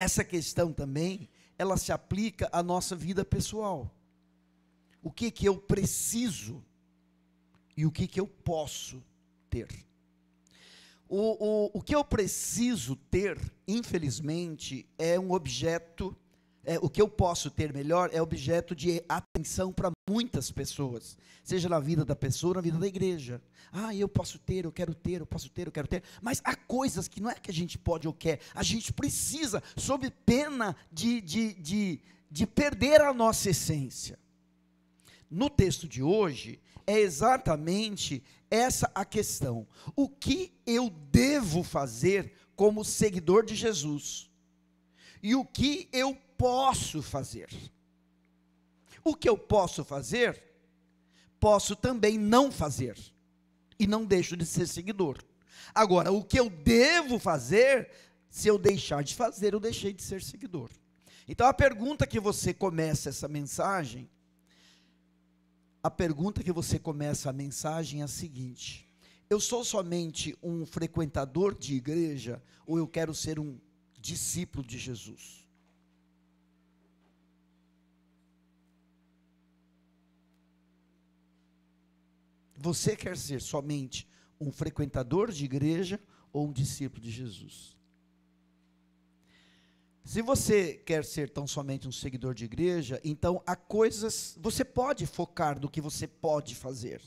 essa questão também, ela se aplica à nossa vida pessoal. O que que eu preciso e o que que eu posso ter? O que eu preciso ter, infelizmente, é um objeto, o que eu posso ter melhor, é objeto de atenção para muitas pessoas, seja na vida da pessoa, na vida da igreja. Eu posso ter, eu quero ter, eu posso ter, eu quero ter, mas há coisas que não é que a gente pode ou quer, a gente precisa, sob pena de perder a nossa essência. No texto de hoje, é exatamente essa a questão. O que eu devo fazer como seguidor de Jesus? E o que eu posso fazer? O que eu posso fazer, posso também não fazer. E não deixo de ser seguidor. Agora, o que eu devo fazer, se eu deixar de fazer, eu deixei de ser seguidor. Então, a pergunta que você começa essa mensagem, é a seguinte: eu sou somente um frequentador de igreja, ou eu quero ser um discípulo de Jesus? Você quer ser somente um frequentador de igreja ou um discípulo de Jesus? Se você quer ser tão somente um seguidor de igreja, então há coisas, você pode focar no que você pode fazer.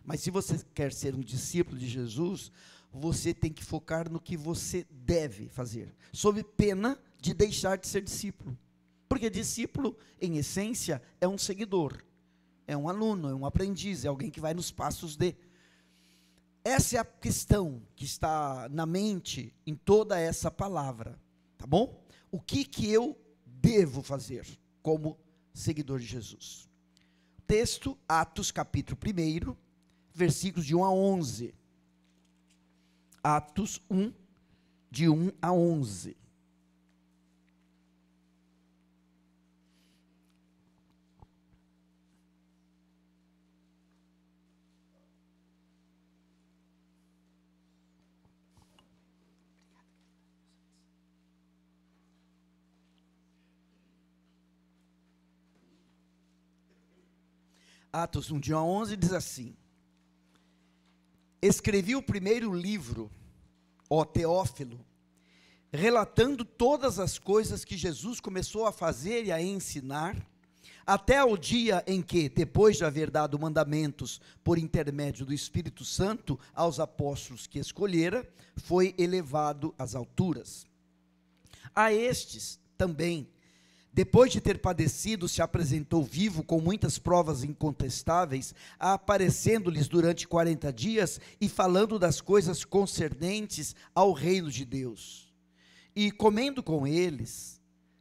Mas se você quer ser um discípulo de Jesus, você tem que focar no que você deve fazer, sob pena de deixar de ser discípulo. Porque discípulo, em essência, é um seguidor, é um aluno, é um aprendiz, é alguém que vai nos passos de. Essa é a questão que está na mente em toda essa palavra, tá bom? O que eu devo fazer como seguidor de Jesus? Texto, Atos capítulo 1, versículos de 1 a 11. Atos 1, de 1 a 11. Atos 1, de 1 a 11, diz assim: escrevi o primeiro livro, ó Teófilo, relatando todas as coisas que Jesus começou a fazer e a ensinar, até o dia em que, depois de haver dado mandamentos por intermédio do Espírito Santo aos apóstolos que escolhera, foi elevado às alturas. A estes também, depois de ter padecido, se apresentou vivo com muitas provas incontestáveis, aparecendo-lhes durante 40 dias e falando das coisas concernentes ao reino de Deus. E comendo com eles,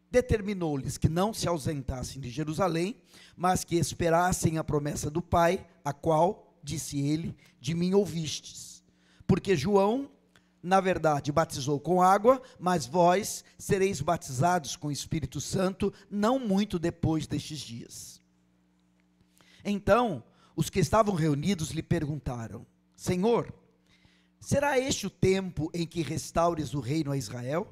determinou-lhes que não se ausentassem de Jerusalém, mas que esperassem a promessa do Pai, a qual, disse ele, de mim ouvistes. Porque João, na verdade, batizou com água, mas vós sereis batizados com o Espírito Santo, não muito depois destes dias. Então, os que estavam reunidos lhe perguntaram: Senhor, será este o tempo em que restaures o reino a Israel?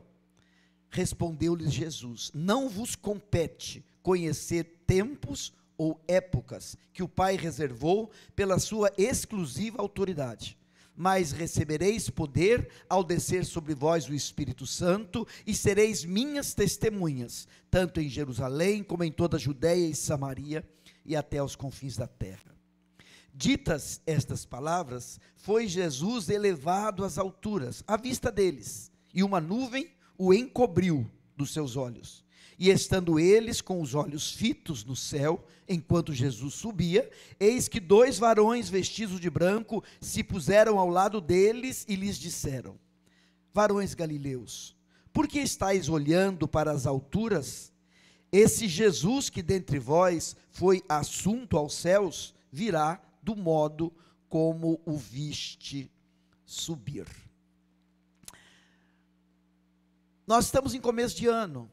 Respondeu-lhes Jesus: não vos compete conhecer tempos ou épocas que o Pai reservou pela sua exclusiva autoridade. Mas recebereis poder ao descer sobre vós o Espírito Santo, e sereis minhas testemunhas, tanto em Jerusalém, como em toda a Judeia e Samaria, e até aos confins da terra. Ditas estas palavras, foi Jesus elevado às alturas, à vista deles, e uma nuvem o encobriu dos seus olhos. E estando eles com os olhos fitos no céu, enquanto Jesus subia, eis que 2 varões vestidos de branco se puseram ao lado deles e lhes disseram: varões galileus, por que estáis olhando para as alturas? Esse Jesus que dentre vós foi assunto aos céus, virá do modo como o viste subir. Nós estamos em começo de ano,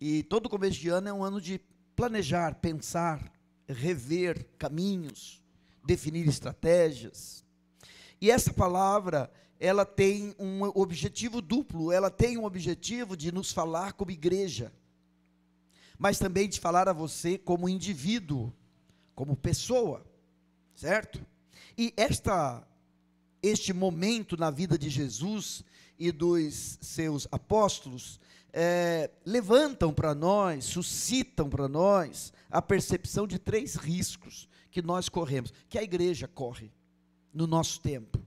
e todo começo de ano é um ano de planejar, pensar, rever caminhos, definir estratégias. E essa palavra, ela tem um objetivo duplo. Ela tem um objetivo de nos falar como igreja, mas também de falar a você como indivíduo, como pessoa, certo? E este momento na vida de Jesus e dos seus apóstolos, levantam para nós, suscitam para nós a percepção de 3 riscos que nós corremos, que a igreja corre no nosso tempo,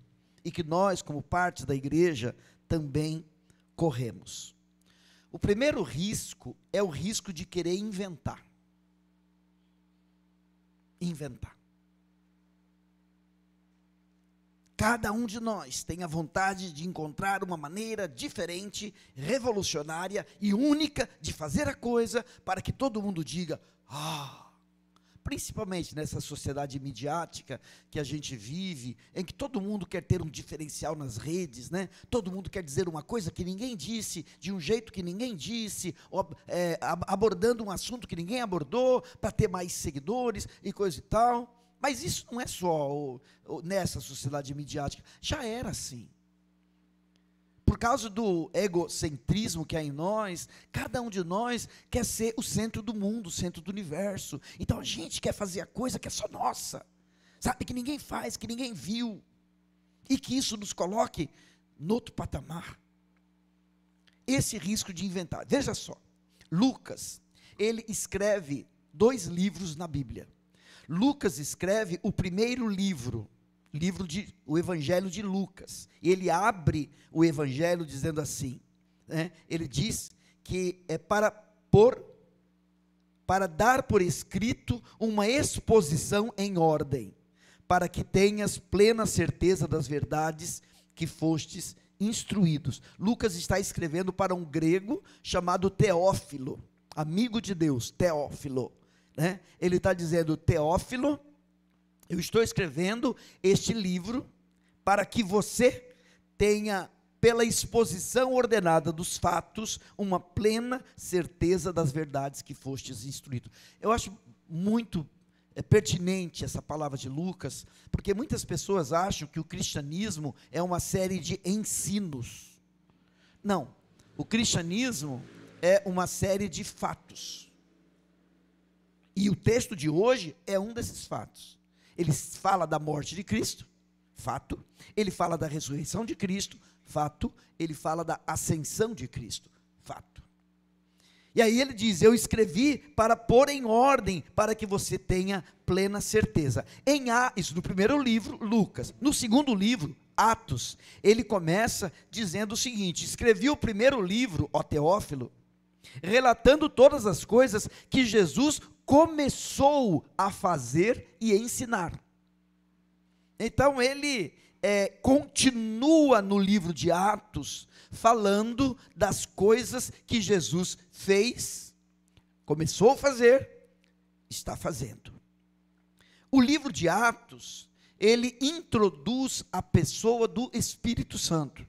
e que nós, como parte da igreja, também corremos. O primeiro risco é o risco de querer inventar. Inventar. Cada um de nós tem a vontade de encontrar uma maneira diferente, revolucionária e única de fazer a coisa para que todo mundo diga, principalmente nessa sociedade midiática que a gente vive, em que todo mundo quer ter um diferencial nas redes, né? Todo mundo quer dizer uma coisa que ninguém disse, de um jeito que ninguém disse, abordando um assunto que ninguém abordou, para ter mais seguidores e coisa e tal. Mas isso não é só nessa sociedade midiática, já era assim. Por causa do egocentrismo que há em nós, cada um de nós quer ser o centro do mundo, o centro do universo. Então a gente quer fazer a coisa que é só nossa, sabe, que ninguém faz, que ninguém viu, e que isso nos coloque no outro patamar. Esse risco de inventar. Veja só, Lucas, ele escreve 2 livros na Bíblia. Lucas escreve o primeiro livro o Evangelho de Lucas. Ele abre o Evangelho dizendo assim, né? Ele diz que é para dar por escrito uma exposição em ordem, para que tenhas plena certeza das verdades que fostes instruídos. Lucas está escrevendo para um grego chamado Teófilo, amigo de Deus, Teófilo, né? Ele está dizendo, Teófilo, eu estou escrevendo este livro para que você tenha, pela exposição ordenada dos fatos, uma plena certeza das verdades que fostes instruído. Eu acho muito pertinente essa palavra de Lucas, porque muitas pessoas acham que o cristianismo é uma série de ensinos. Não, o cristianismo é uma série de fatos. E o texto de hoje é um desses fatos. Ele fala da morte de Cristo, fato. Ele fala da ressurreição de Cristo, fato. Ele fala da ascensão de Cristo, fato. E aí ele diz, eu escrevi para pôr em ordem, para que você tenha plena certeza. Isso no primeiro livro, Lucas. No segundo livro, Atos, ele começa dizendo o seguinte, escrevi o primeiro livro, ó Teófilo, relatando todas as coisas que Jesus começou a fazer e ensinar. Então ele continua no livro de Atos, falando das coisas que Jesus fez, começou a fazer, está fazendo. O livro de Atos, ele introduz a pessoa do Espírito Santo.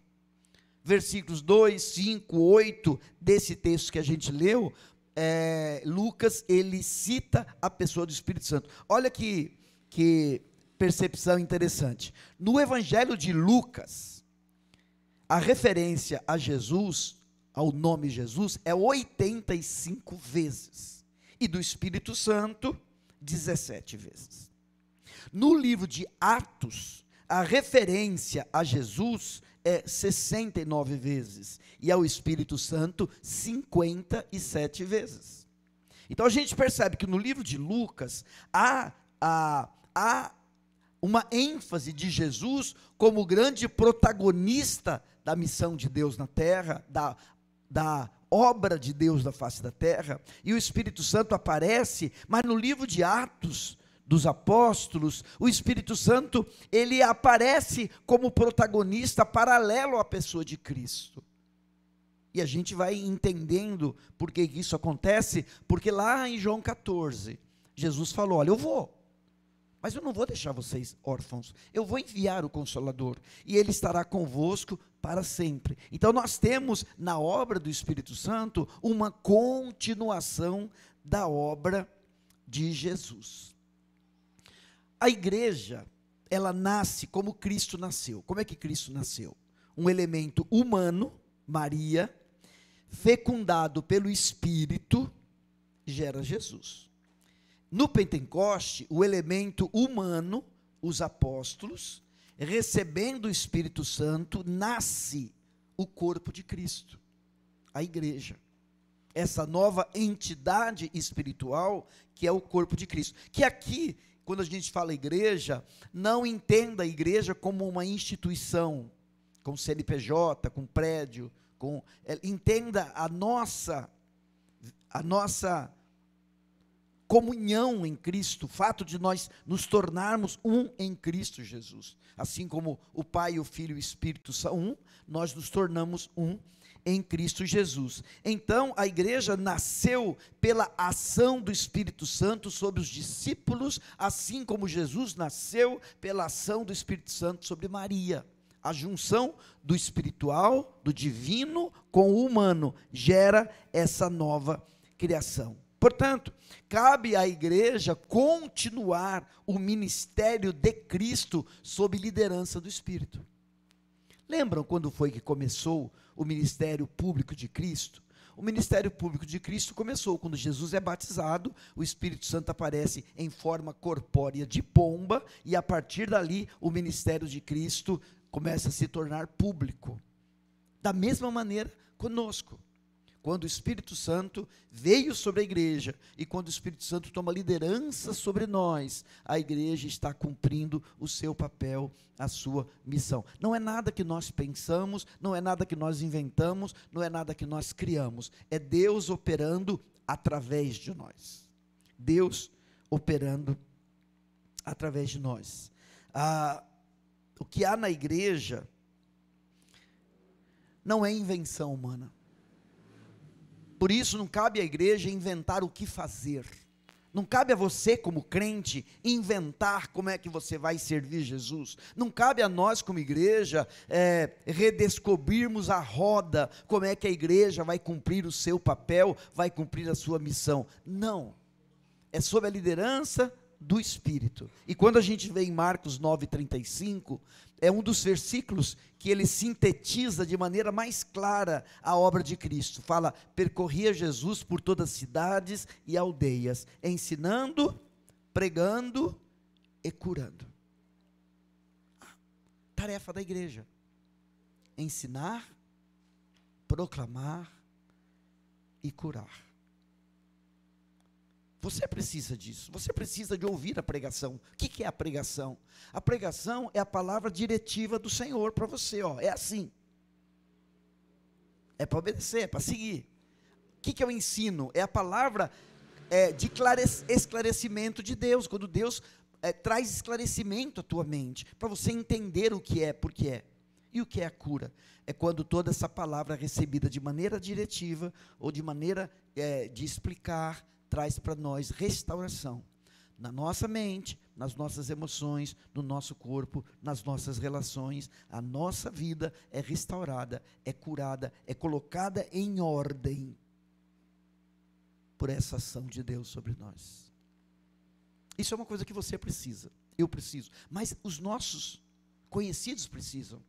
Versículos 2, 5, 8, desse texto que a gente leu, Lucas, ele cita a pessoa do Espírito Santo. Olha que percepção interessante. No Evangelho de Lucas, a referência a Jesus, ao nome Jesus, é 85 vezes. E do Espírito Santo, 17 vezes. No livro de Atos, a referência a Jesus é 69 vezes, e ao Espírito Santo 57 vezes. Então a gente percebe que no livro de Lucas há uma ênfase de Jesus como grande protagonista da missão de Deus na terra, da obra de Deus na face da terra, e o Espírito Santo aparece, mas no livro de Atos dos Apóstolos, o Espírito Santo, ele aparece como protagonista paralelo à pessoa de Cristo. E a gente vai entendendo por que isso acontece, porque lá em João 14, Jesus falou, olha, eu vou, mas eu não vou deixar vocês órfãos, eu vou enviar o Consolador, e Ele estará convosco para sempre. Então nós temos na obra do Espírito Santo, uma continuação da obra de Jesus. A igreja, ela nasce como Cristo nasceu. Como é que Cristo nasceu? um elemento humano, Maria, fecundado pelo Espírito, gera Jesus. No Pentecoste, o elemento humano, os apóstolos, recebendo o Espírito Santo, nasce o corpo de Cristo, a igreja. Essa nova entidade espiritual que é o corpo de Cristo. Que aqui, quando a gente fala igreja, não entenda a igreja como uma instituição, com CNPJ, com prédio, entenda a nossa comunhão em Cristo, o fato de nós nos tornarmos um em Cristo Jesus. Assim como o Pai, o Filho e o Espírito são um, nós nos tornamos um em Cristo Jesus. Então, a igreja nasceu pela ação do Espírito Santo sobre os discípulos, assim como Jesus nasceu pela ação do Espírito Santo sobre Maria. A junção do espiritual, do divino com o humano, gera essa nova criação. Portanto, cabe à igreja continuar o ministério de Cristo sob liderança do Espírito. Lembram quando foi que começou o ministério público de Cristo? O ministério público de Cristo começou quando Jesus é batizado, o Espírito Santo aparece em forma corpórea de pomba, e a partir dali o ministério de Cristo começa a se tornar público. Da mesma maneira conosco. Quando o Espírito Santo veio sobre a igreja, e quando o Espírito Santo toma liderança sobre nós, a igreja está cumprindo o seu papel, a sua missão. Não é nada que nós pensamos, não é nada que nós inventamos, não é nada que nós criamos, é Deus operando através de nós. Deus operando através de nós. O que há na igreja não é invenção humana. Por isso não cabe à igreja inventar o que fazer. Não cabe a você como crente inventar como é que você vai servir Jesus. Não cabe a nós como igreja redescobrirmos a roda, como é que a igreja vai cumprir o seu papel, vai cumprir a sua missão. Não, é sob a liderança do Espírito. E quando a gente vê em Marcos 9:35, é um dos versículos que ele sintetiza de maneira mais clara a obra de Cristo. Fala: percorria Jesus por todas as cidades e aldeias, ensinando, pregando e curando. Tarefa da igreja: ensinar, proclamar e curar. Você precisa disso, você precisa de ouvir a pregação. O que é a pregação? A pregação é a palavra diretiva do Senhor para você, é assim. É para obedecer, é para seguir. O que é o ensino? É a palavra de esclarecimento de Deus, quando Deus traz esclarecimento à tua mente, para você entender o que é, por que é. E o que é a cura? É quando toda essa palavra é recebida de maneira diretiva, ou de maneira de explicar, traz para nós restauração, na nossa mente, nas nossas emoções, no nosso corpo, nas nossas relações. A nossa vida é restaurada, é curada, é colocada em ordem, por essa ação de Deus sobre nós. Isso é uma coisa que você precisa, eu preciso, mas os nossos conhecidos precisam.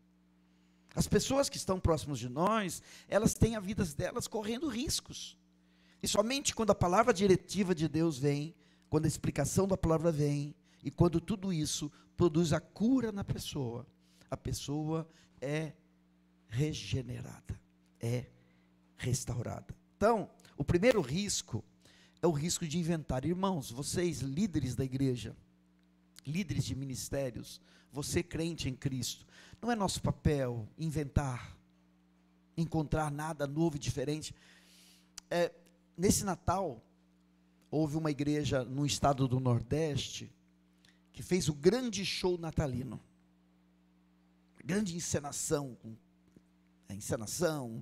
As pessoas que estão próximas de nós, elas têm a vida delas correndo riscos. E somente quando a palavra diretiva de Deus vem, quando a explicação da palavra vem, e quando tudo isso produz a cura na pessoa, a pessoa é regenerada, é restaurada. Então, o primeiro risco é o risco de inventar. Irmãos, vocês líderes da igreja, líderes de ministérios, você crente em Cristo, não é nosso papel inventar, encontrar nada novo e diferente. Nesse Natal, houve uma igreja no estado do Nordeste, que fez o grande show natalino, grande encenação,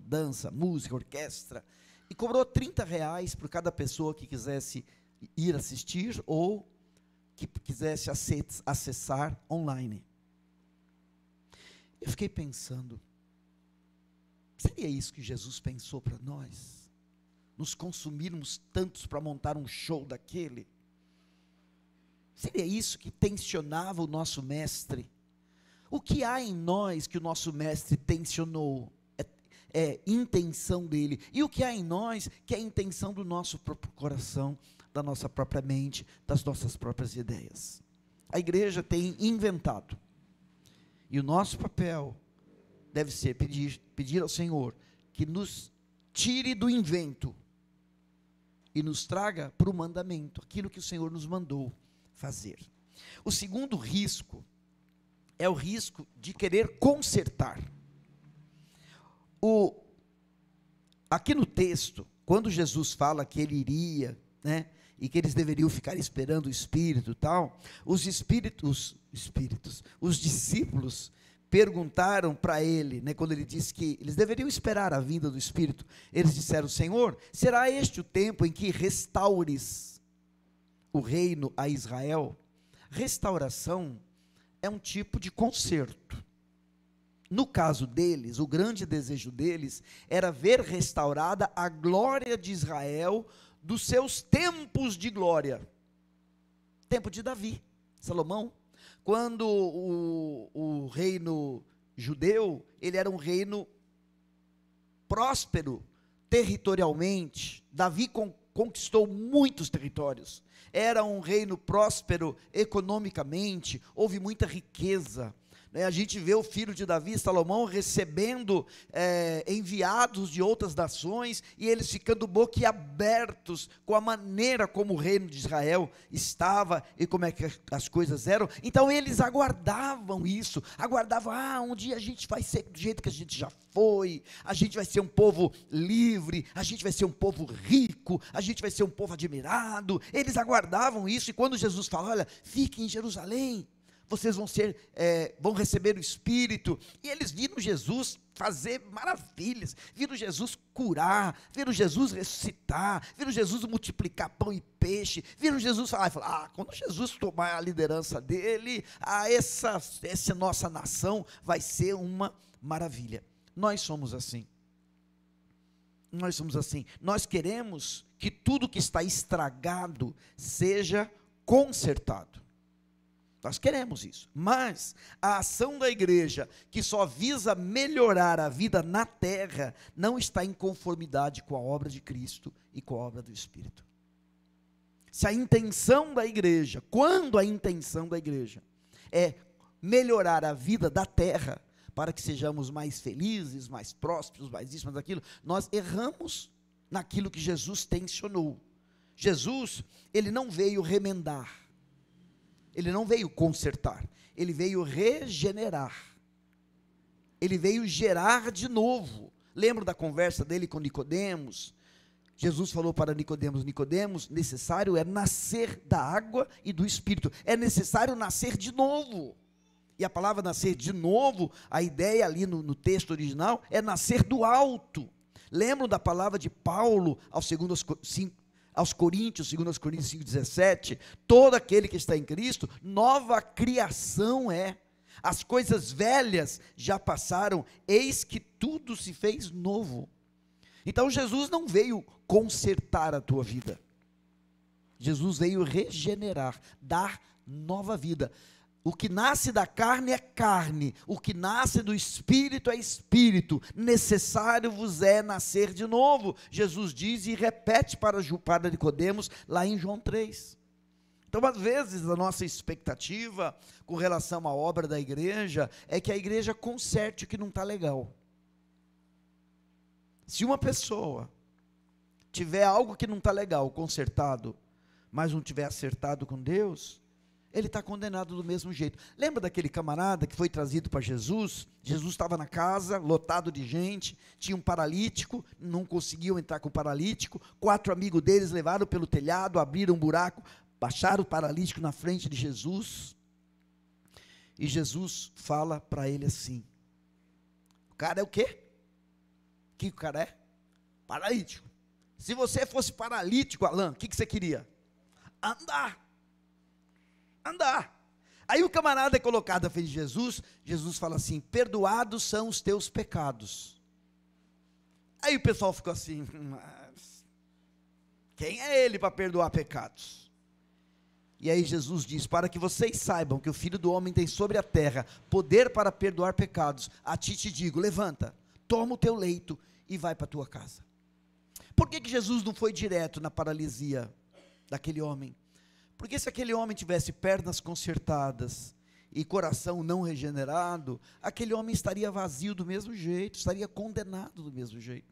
dança, música, orquestra, e cobrou R$30 por cada pessoa que quisesse ir assistir, ou que quisesse acessar online. Eu fiquei pensando, seria isso que Jesus pensou para nós? Nos consumirmos tantos para montar um show daquele? Seria isso que tensionava o nosso mestre? O que há em nós que o nosso mestre tensionou? É intenção dele. E o que há em nós que é intenção do nosso próprio coração, da nossa própria mente, das nossas próprias ideias. A igreja tem inventado. E o nosso papel deve ser pedir ao Senhor que nos tire do invento e nos traga para o mandamento, aquilo que o Senhor nos mandou fazer. O segundo risco é o risco de querer consertar. Aqui no texto, quando Jesus fala que ele iria, né, e que eles deveriam ficar esperando o Espírito e tal, os discípulos perguntaram para ele, né, quando ele disse que eles deveriam esperar a vinda do Espírito, eles disseram: Senhor, será este o tempo em que restaures o reino a Israel? Restauração é um tipo de conserto. No caso deles, o grande desejo deles era ver restaurada a glória de Israel dos seus tempos de glória. Tempo de Davi, Salomão, quando o reino judeu, ele era um reino próspero territorialmente. Davi conquistou muitos territórios. Era um reino próspero economicamente, houve muita riqueza. A gente vê o filho de Davi, Salomão, recebendo enviados de outras nações, e eles ficando boquiabertos com a maneira como o reino de Israel estava, e como é que as coisas eram. Então eles aguardavam isso, aguardavam, um dia a gente vai ser do jeito que a gente já foi, a gente vai ser um povo livre, a gente vai ser um povo rico, a gente vai ser um povo admirado. Eles aguardavam isso, e quando Jesus fala: olha, fiquem em Jerusalém, vocês vão receber o Espírito, e eles viram Jesus fazer maravilhas, viram Jesus curar, viram Jesus ressuscitar, viram Jesus multiplicar pão e peixe, viram Jesus falar, quando Jesus tomar a liderança dele, essa nossa nação vai ser uma maravilha. Nós somos assim, nós queremos que tudo que está estragado seja consertado. Nós queremos isso, mas a ação da igreja, que só visa melhorar a vida na terra, não está em conformidade com a obra de Cristo e com a obra do Espírito. Se a intenção da igreja, quando a intenção da igreja é melhorar a vida da terra, para que sejamos mais felizes, mais prósperos, mais isso, mais aquilo, nós erramos naquilo que Jesus tensionou. Jesus, ele não veio remendar, ele não veio consertar, ele veio regenerar, ele veio gerar de novo. Lembra da conversa dele com Nicodemos? Jesus falou para Nicodemos: Nicodemos, necessário é nascer da água e do Espírito, é necessário nascer de novo. E a palavra nascer de novo, a ideia ali no texto original, é nascer do alto. Lembram da palavra de Paulo aos Coríntios, 2 Coríntios 5,17, todo aquele que está em Cristo, nova criação é, as coisas velhas já passaram, eis que tudo se fez novo. Então Jesus não veio consertar a tua vida, Jesus veio regenerar, dar nova vida. O que nasce da carne é carne, o que nasce do Espírito é Espírito, necessário vos é nascer de novo, Jesus diz e repete para Nicodemos, lá em João 3, então às vezes a nossa expectativa, com relação à obra da igreja, é que a igreja conserte o que não está legal. Se uma pessoa tiver algo que não está legal, consertado, mas não tiver acertado com Deus, ele está condenado do mesmo jeito. Lembra daquele camarada que foi trazido para Jesus? Jesus estava na casa, lotado de gente, tinha um paralítico, não conseguiam entrar com o paralítico, 4 amigos deles levaram pelo telhado, abriram um buraco, baixaram o paralítico na frente de Jesus, e Jesus fala para ele assim: o cara é o quê? O que o cara é? Paralítico. Se você fosse paralítico, Alain, o que você queria? Andar. Aí o camarada é colocado à frente de Jesus, Jesus fala assim: perdoados são os teus pecados. Aí o pessoal ficou assim: mas quem é ele para perdoar pecados? E aí Jesus diz: para que vocês saibam que o Filho do Homem tem sobre a terra poder para perdoar pecados, a ti te digo, levanta, toma o teu leito e vai para a tua casa. Por que Jesus não foi direto na paralisia daquele homem? Porque se aquele homem tivesse pernas consertadas e coração não regenerado, aquele homem estaria vazio do mesmo jeito, estaria condenado do mesmo jeito.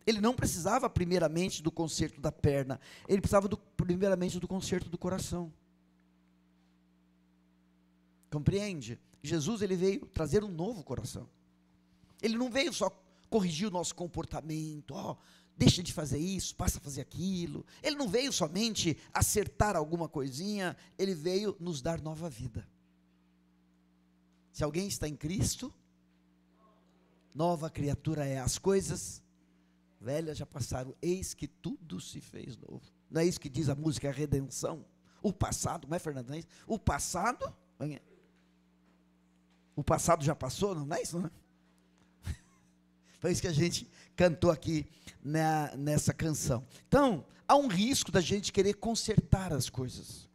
Ele não precisava primeiramente do conserto da perna, ele precisava primeiramente do conserto do coração. Compreende? Jesus, ele veio trazer um novo coração. Ele não veio só corrigir o nosso comportamento, deixa de fazer isso, passa a fazer aquilo. Ele não veio somente acertar alguma coisinha, ele veio nos dar nova vida. Se alguém está em Cristo, nova criatura é. As coisas velhas já passaram, eis que tudo se fez novo. Não é isso que diz a música, a redenção? O passado, não é, Fernando? Não é isso? O passado já passou, não é isso, né? Foi isso que a gente cantou aqui nessa canção. Então, há um risco da gente querer consertar as coisas.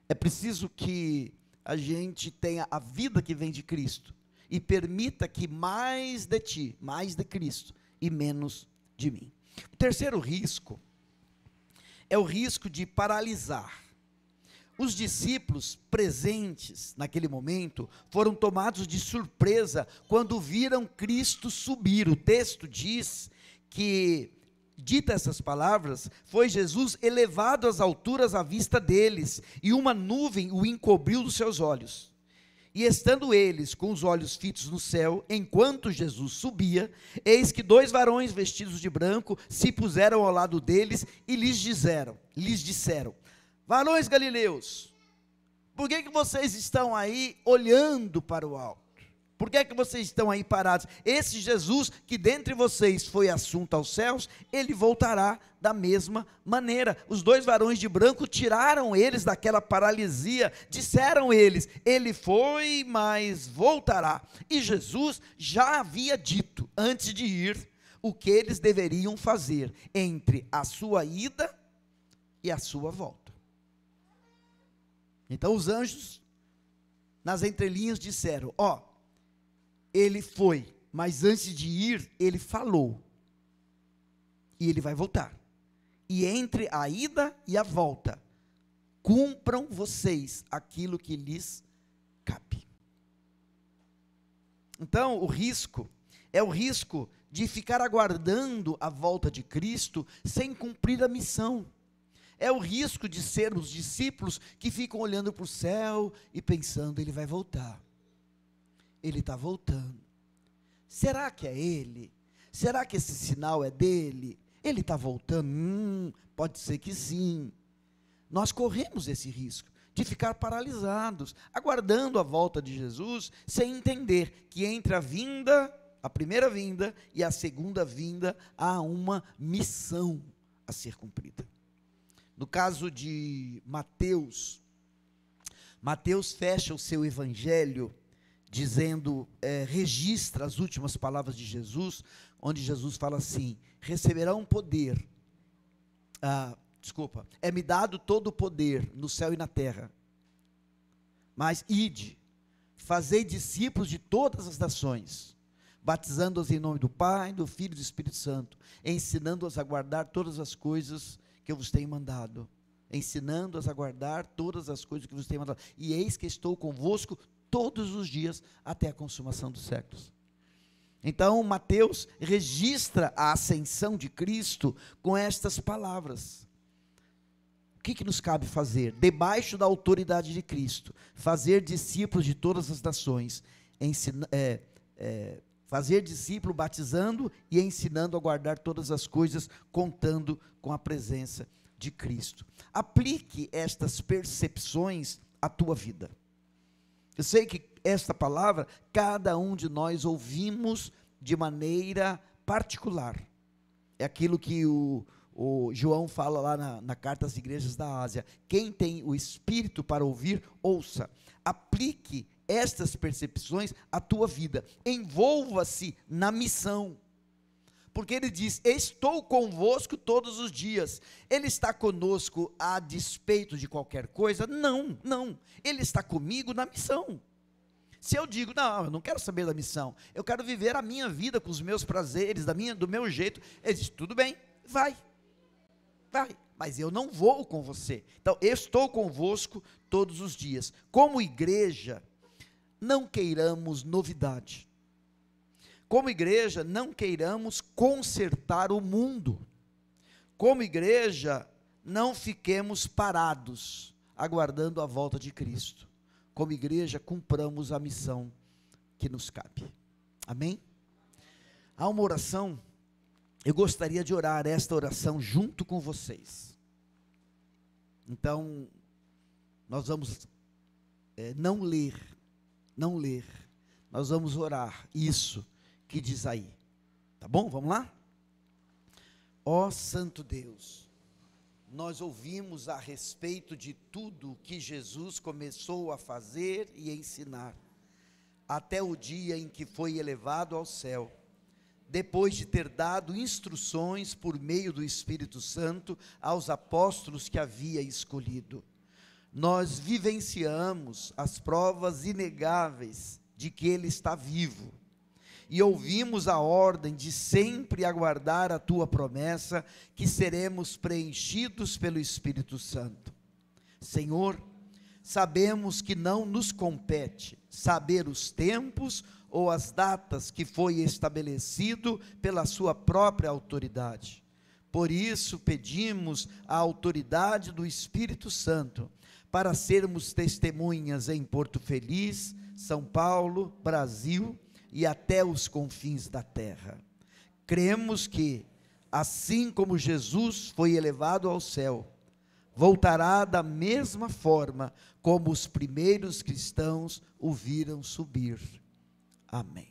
É preciso que a gente tenha a vida que vem de Cristo e permita que mais de ti, mais de Cristo e menos de mim. O terceiro risco é o risco de paralisar. Os discípulos presentes naquele momento foram tomados de surpresa quando viram Cristo subir. O texto diz que, dita essas palavras, foi Jesus elevado às alturas à vista deles, e uma nuvem o encobriu dos seus olhos. E estando eles com os olhos fitos no céu, enquanto Jesus subia, eis que 2 varões vestidos de branco se puseram ao lado deles e lhes disseram: varões galileus, por que vocês estão aí olhando para o alto? Por que vocês estão aí parados? Esse Jesus que dentre vocês foi assunto aos céus, ele voltará da mesma maneira. Os 2 varões de branco tiraram eles daquela paralisia, disseram eles: ele foi, mas voltará. E Jesus já havia dito, antes de ir, o que eles deveriam fazer entre a sua ida e a sua volta. Então os anjos, nas entrelinhas, disseram: ele foi, mas antes de ir, ele falou, e ele vai voltar, e entre a ida e a volta, cumpram vocês aquilo que lhes cabe. Então o risco é o risco de ficar aguardando a volta de Cristo sem cumprir a missão. É o risco de sermos discípulos que ficam olhando para o céu e pensando: ele vai voltar, ele está voltando, será que é ele? Será que esse sinal é dele? Ele está voltando? Pode ser que sim. Nós corremos esse risco de ficar paralisados, aguardando a volta de Jesus, sem entender que entre a primeira vinda e a segunda vinda, há uma missão a ser cumprida. No caso de Mateus, Mateus fecha o seu evangelho dizendo, registra as últimas palavras de Jesus, onde Jesus fala assim: receberão poder, é-me dado todo o poder no céu e na terra, mas ide, fazei discípulos de todas as nações, batizando-os em nome do Pai, do Filho e do Espírito Santo, ensinando-os a guardar todas as coisas que eu vos tenho mandado, ensinando-os a guardar todas as coisas que vos tenho mandado, e eis que estou convosco todos os dias até a consumação dos séculos. Então Mateus registra a ascensão de Cristo com estas palavras. O que nos cabe fazer? Debaixo da autoridade de Cristo, fazer discípulos de todas as nações, fazer discípulo batizando e ensinando a guardar todas as coisas, contando com a presença de Cristo. Aplique estas percepções à tua vida. Eu sei que esta palavra, cada um de nós ouvimos de maneira particular. É aquilo que o João fala lá na carta às igrejas da Ásia: quem tem o espírito para ouvir, ouça. Aplique estas percepções à tua vida, envolva-se na missão, porque ele diz: estou convosco todos os dias. Ele está conosco a despeito de qualquer coisa? Não, não, ele está comigo na missão. Se eu digo: não, eu não quero saber da missão, eu quero viver a minha vida com os meus prazeres, do meu jeito, ele diz: tudo bem, vai, mas eu não vou com você. Então, eu estou convosco todos os dias. Como igreja, não queiramos novidade. Como igreja, não queiramos consertar o mundo. Como igreja, não fiquemos parados, aguardando a volta de Cristo. Como igreja, cumpramos a missão que nos cabe. Amém? Há uma oração, eu gostaria de orar esta oração junto com vocês. Então, nós vamos não ler, nós vamos orar isso que diz aí, tá bom? Vamos lá? Ó Santo Deus, nós ouvimos a respeito de tudo que Jesus começou a fazer e ensinar, até o dia em que foi elevado ao céu, depois de ter dado instruções por meio do Espírito Santo aos apóstolos que havia escolhido. Nós vivenciamos as provas inegáveis de que Ele está vivo, e ouvimos a ordem de sempre aguardar a tua promessa, que seremos preenchidos pelo Espírito Santo. Senhor, sabemos que não nos compete saber os tempos ou as datas que foi estabelecido pela sua própria autoridade. Por isso pedimos a autoridade do Espírito Santo, para sermos testemunhas em Porto Feliz, São Paulo, Brasil e até os confins da terra. Cremos que, assim como Jesus foi elevado ao céu, voltará da mesma forma como os primeiros cristãos o viram subir. Amém.